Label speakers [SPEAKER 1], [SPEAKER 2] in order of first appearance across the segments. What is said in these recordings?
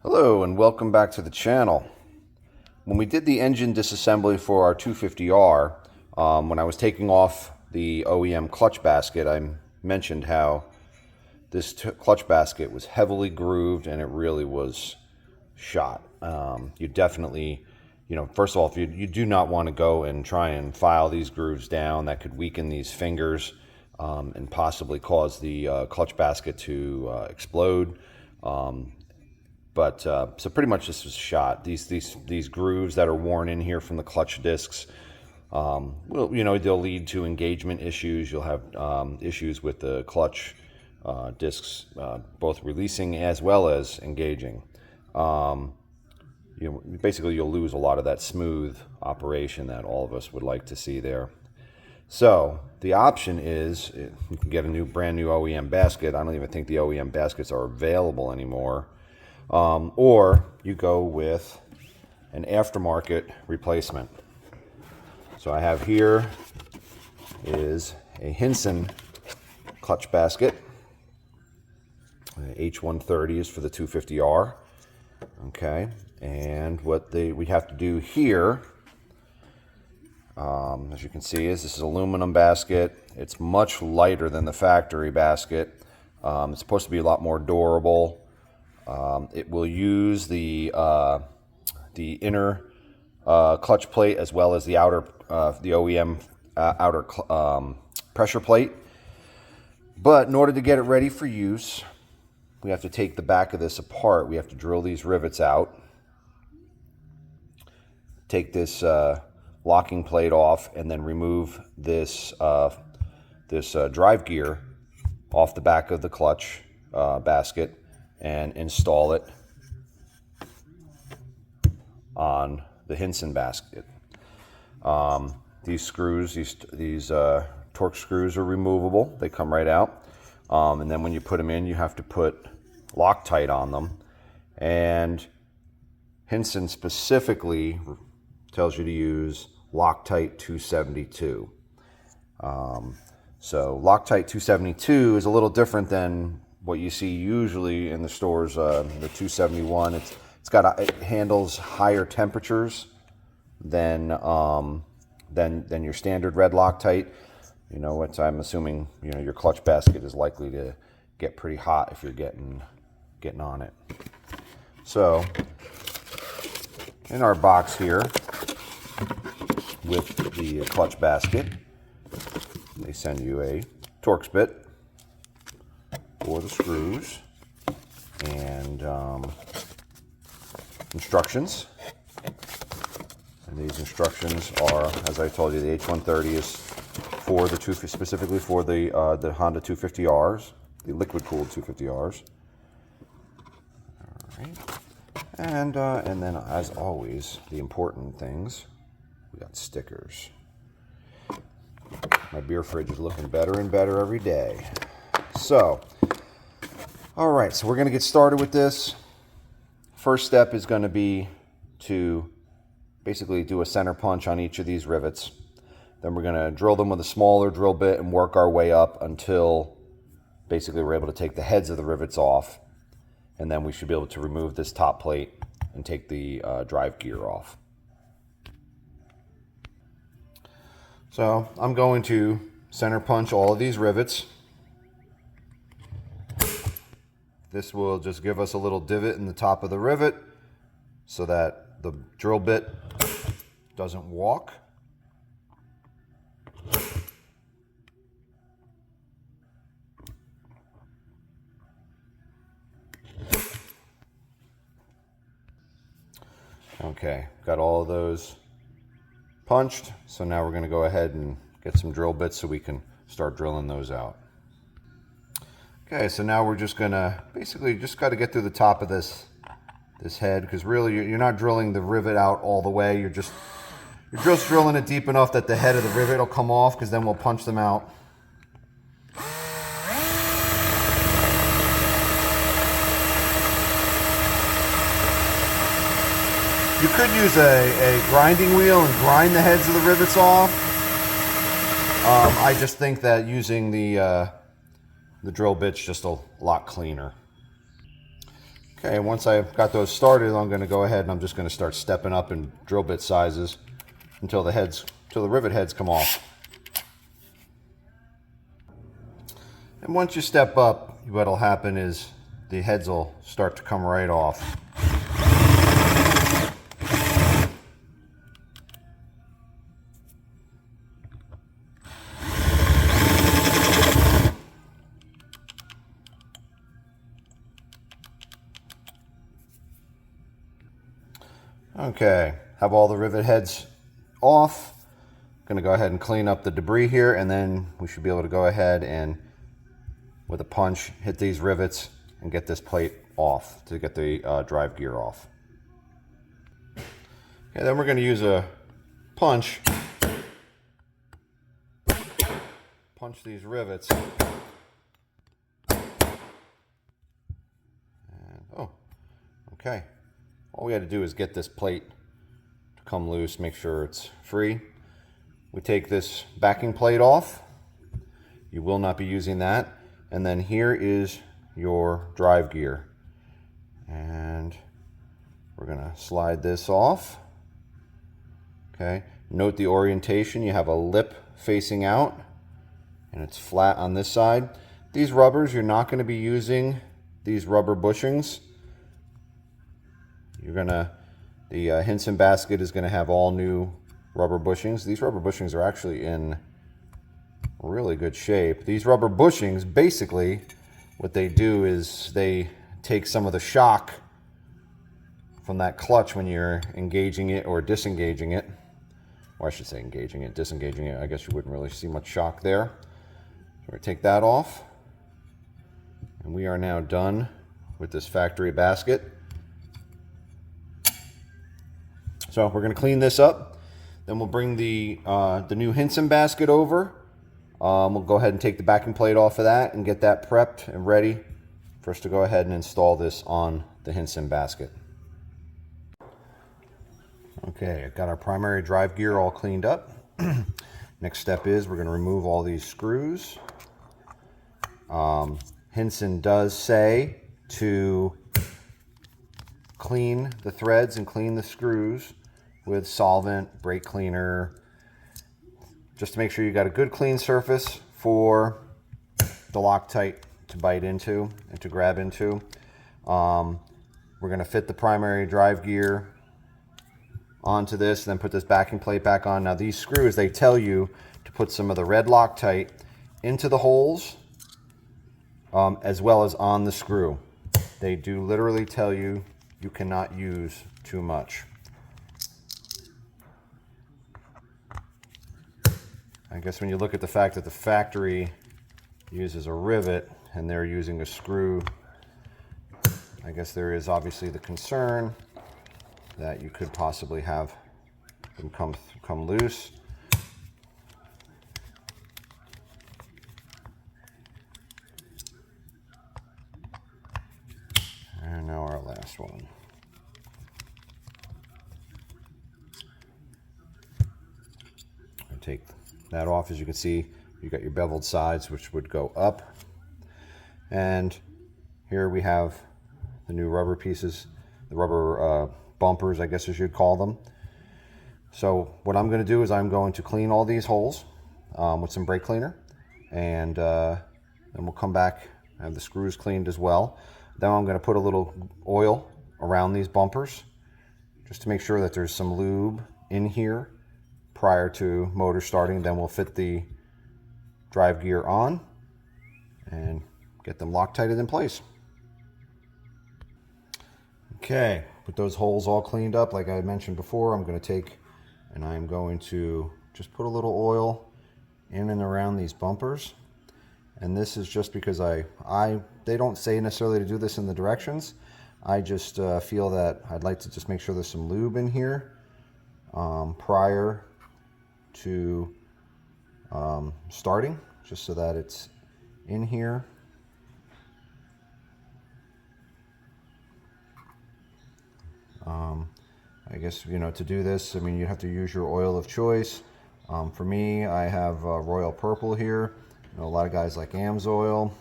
[SPEAKER 1] Hello and welcome back to the channel. When we did the engine disassembly for our 250R, when I was taking off the OEM clutch basket, I mentioned how this clutch basket was heavily grooved and it really was shot. You definitely, first of all, if you do not want to go and try and file these grooves down, that could weaken these fingers and possibly cause the clutch basket to explode. So pretty much this was shot. These grooves that are worn in here from the clutch discs, they'll lead to engagement issues. You'll have issues with the clutch discs, both releasing as well as engaging. Basically you'll lose a lot of that smooth operation that all of us would like to see there. So the option is you can get a brand new OEM basket. I don't even think the OEM baskets are available anymore. Or you go with an aftermarket replacement. So I have here is a Hinson clutch basket. H130 is for the 250R. Okay, and what we have to do here, as you can see, is this is aluminum basket. It's much lighter than the factory basket. It's supposed to be a lot more durable. It will use the inner clutch plate as well as the outer, the OEM outer pressure plate. But in order to get it ready for use, we have to take the back of this apart. We have to drill these rivets out, take this locking plate off, and then remove this drive gear off the back of the clutch basket and install it on the Hinson basket. These screws, these torque screws are removable. They come right out. And then when you put them in, you have to put Loctite on them. And Hinson specifically tells you to use Loctite 272. So Loctite 272 is a little different than what you see usually in the stores. The 271, it handles higher temperatures than your standard red Loctite. I'm assuming your clutch basket is likely to get pretty hot if you're getting on it. So in our box here with the clutch basket, they send you a Torx bit for the screws and instructions. And these instructions are, as I told you, the H130 is for the specifically for the Honda 250Rs, the liquid-cooled 250Rs. All right, and then as always, the important things. We got stickers. My beer fridge is looking better and better every day. So, all right, so we're going to get started with this. First step is going to be to basically do a center punch on each of these rivets. Then we're going to drill them with a smaller drill bit and work our way up until basically we're able to take the heads of the rivets off. And then we should be able to remove this top plate and take the drive gear off. So I'm going to center punch all of these rivets. This will just give us a little divot in the top of the rivet so that the drill bit doesn't walk. Okay, got all of those punched. So now we're going to go ahead and get some drill bits so we can start drilling those out. Okay, so now we're just gonna basically just got to get through the top of this head, because really you're not drilling the rivet out all the way. You're just drilling it deep enough that the head of the rivet will come off, because then we'll punch them out. You could use a grinding wheel and grind the heads of the rivets off. I just think that using the drill bit's just a lot cleaner. Okay, once I've got those started, I'm going to go ahead and I'm just going to start stepping up in drill bit sizes until the rivet heads come off. And once you step up, what'll happen is the heads will start to come right off. Okay, have all the rivet heads off. Going to go ahead and clean up the debris here, and then we should be able to go ahead and with a punch hit these rivets and get this plate off to get the drive gear off. Okay, then we're going to use a punch these rivets. And, oh, okay. All we had to do is get this plate to come loose, make sure it's free. We take this backing plate off. You will not be using that. And then here is your drive gear. And we're gonna slide this off. Okay, note the orientation. You have a lip facing out and it's flat on this side. These rubbers, you're not gonna be using these rubber bushings. The Hinson basket is gonna have all new rubber bushings. These rubber bushings are actually in really good shape. These rubber bushings, basically, what they do is they take some of the shock from that clutch when you're engaging it or disengaging it. Or I should say engaging it, disengaging it. I guess you wouldn't really see much shock there. So we're gonna take that off. And we are now done with this factory basket. So we're gonna clean this up. Then we'll bring the new Hinson basket over. We'll go ahead and take the backing plate off of that and get that prepped and ready for us to go ahead and install this on the Hinson basket. Okay, I've got our primary drive gear all cleaned up. Next step is we're going to remove all these screws. Hinson does say to clean the threads and clean the screws with solvent, brake cleaner, just to make sure you got a good clean surface for the Loctite to bite into and to grab into. We're going to fit the primary drive gear onto this, then put this backing plate back on. Now these screws, they tell you to put some of the red Loctite into the holes as well as on the screw. They do literally tell you you cannot use too much. I guess when you look at the fact that the factory uses a rivet and they're using a screw, I guess there is obviously the concern that you could possibly have them come loose. And now our last one. I take that off. As you can see, you got your beveled sides, which would go up. And here we have the new rubber pieces, the rubber bumpers, I guess as you'd call them. So what I'm going to do is I'm going to clean all these holes with some brake cleaner, and then we'll come back and have the screws cleaned as well. Then I'm going to put a little oil around these bumpers just to make sure that there's some lube in here prior to motor starting. Then we'll fit the drive gear on and get them Loctited in place. Okay, with those holes all cleaned up, like I mentioned before, I'm going to take and I'm going to just put a little oil in and around these bumpers. And this is just because they don't say necessarily to do this in the directions. I just feel that I'd like to just make sure there's some lube in here prior to starting, just so that it's in here. I guess, you know, to do this, I mean, you have to use your oil of choice. For me, I have Royal Purple here. You know, a lot of guys like AMSOIL.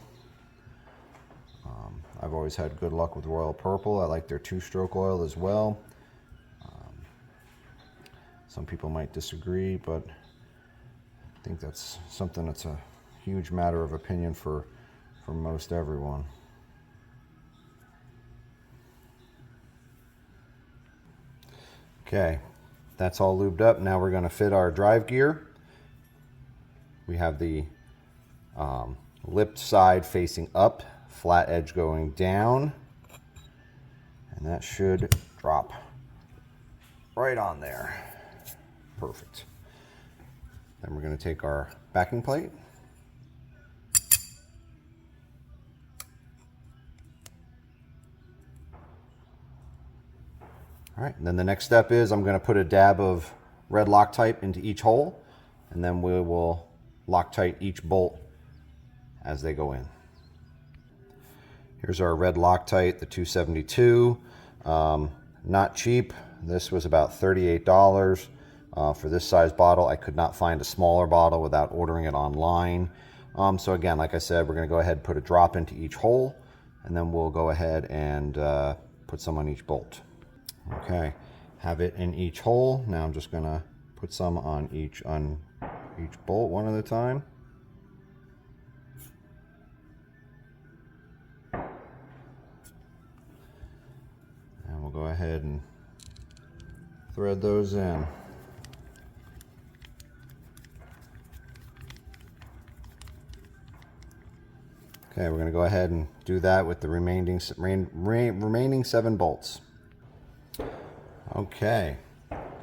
[SPEAKER 1] I've always had good luck with Royal Purple. I like their 2-stroke oil as well. Some people might disagree, but I think that's something that's a huge matter of opinion for most everyone. Okay, that's all lubed up. Now we're going to fit our drive gear. We have the lipped side facing up, flat edge going down, and that should drop right on there. Perfect. Then we're going to take our backing plate. All right, and then the next step is I'm going to put a dab of red Loctite into each hole, and then we will Loctite each bolt as they go in. Here's our red Loctite, the 272. Not cheap. This was about $38 for this size bottle. I could not find a smaller bottle without ordering it online. So again, like I said, we're going to go ahead and put a drop into each hole, and then we'll go ahead and put some on each bolt. Okay, have it in each hole. Now I'm just going to put some on each bolt one at a time. And we'll go ahead and thread those in. Okay, we're going to go ahead and do that with the remaining 7 bolts. Okay,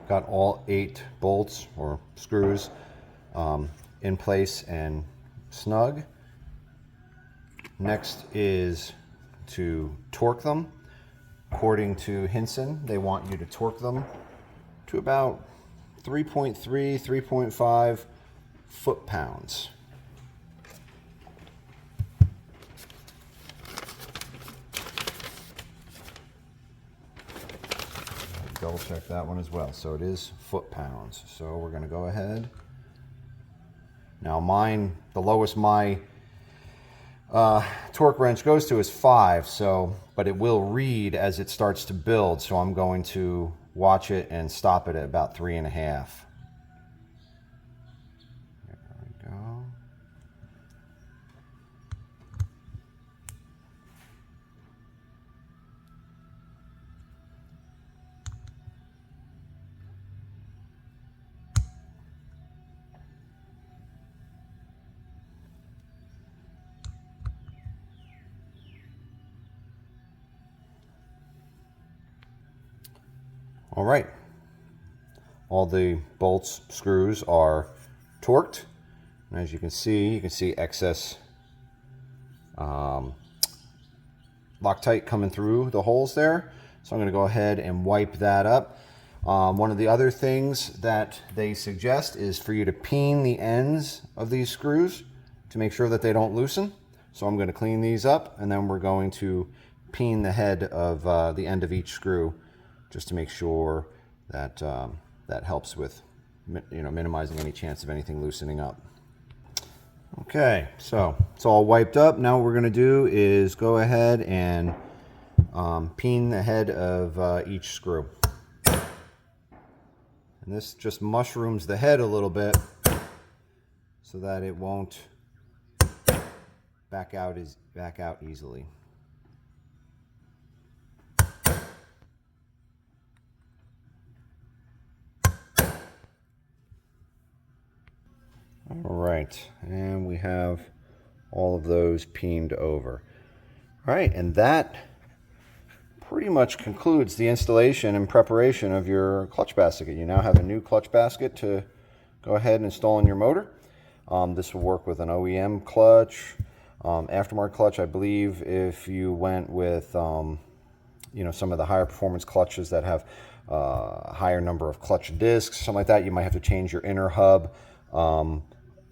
[SPEAKER 1] got all 8 bolts or screws in place and snug. Next is to torque them. According to Hinson, they want you to torque them to about 3.3, 3.5 foot-pounds. Double check that one as well. So it is foot-pounds. So we're going to go ahead. Now mine, the lowest my torque wrench goes to is 5. So, but it will read as it starts to build. So I'm going to watch it and stop it at about 3.5. There we go. All right, all the bolts, screws are torqued. And as you can see excess Loctite coming through the holes there. So I'm going to go ahead and wipe that up. One of the other things that they suggest is for you to peen the ends of these screws to make sure that they don't loosen. So I'm going to clean these up, and then we're going to peen the head of the end of each screw, just to make sure that that helps with minimizing any chance of anything loosening up. Okay, so it's all wiped up. Now what we're going to do is go ahead and peen the head of each screw. And this just mushrooms the head a little bit so that it won't back out easily. All right, and we have all of those peened over. All right, and that pretty much concludes the installation and preparation of your clutch basket. You now have a new clutch basket to go ahead and install in your motor. This will work with an OEM clutch, aftermarket clutch. I believe if you went with some of the higher performance clutches that have a higher number of clutch discs, something like that, you might have to change your inner hub.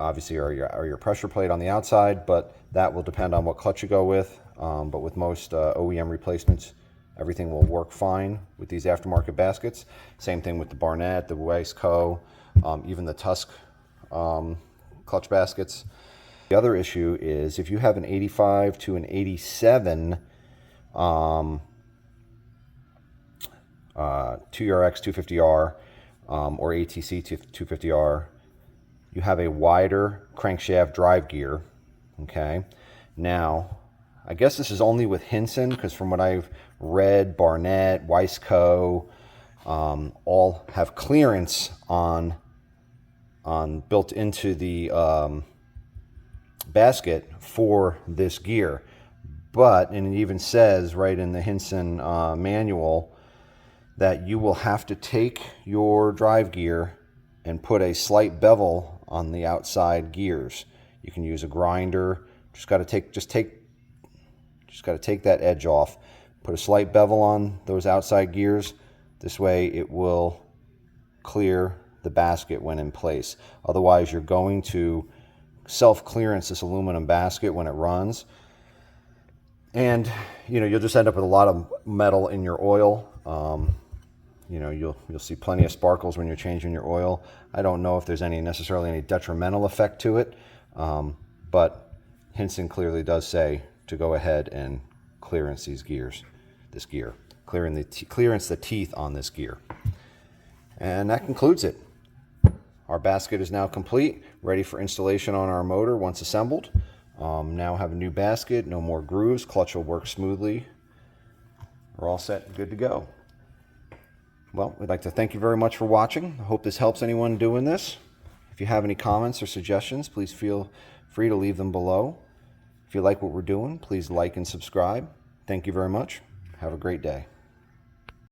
[SPEAKER 1] Obviously, or your pressure plate on the outside, but that will depend on what clutch you go with. But with most OEM replacements, everything will work fine with these aftermarket baskets. Same thing with the Barnett, the WISECO, even the TUSK clutch baskets. The other issue is if you have an 85 to an 87 TRX250R or ATC 250R, you have a wider crankshaft drive gear. Okay, now I guess this is only with Hinson, because from what I've read, BARNETT, WISECO, all have clearance on built into the basket for this gear. But, and it even says right in the Hinson manual that you will have to take your drive gear and put a slight bevel on the outside gears. You can use a grinder. Just got to take that edge off. Put a slight bevel on those outside gears. This way it will clear the basket when in place. Otherwise, you're going to self-clearance this aluminum basket when it runs, and you'll just end up with a lot of metal in your oil. You'll see plenty of sparkles when you're changing your oil. I don't know if there's necessarily any detrimental effect to it, but Hinson clearly does say to go ahead and clearance this gear, clearance the teeth on this gear. And that concludes it. Our basket is now complete, ready for installation on our motor once assembled. Now have a new basket, no more grooves, clutch will work smoothly. We're all set and good to go. Well, we'd like to thank you very much for watching. I hope this helps anyone doing this. If you have any comments or suggestions, please feel free to leave them below. If you like what we're doing, please like and subscribe. Thank you very much. Have a great day.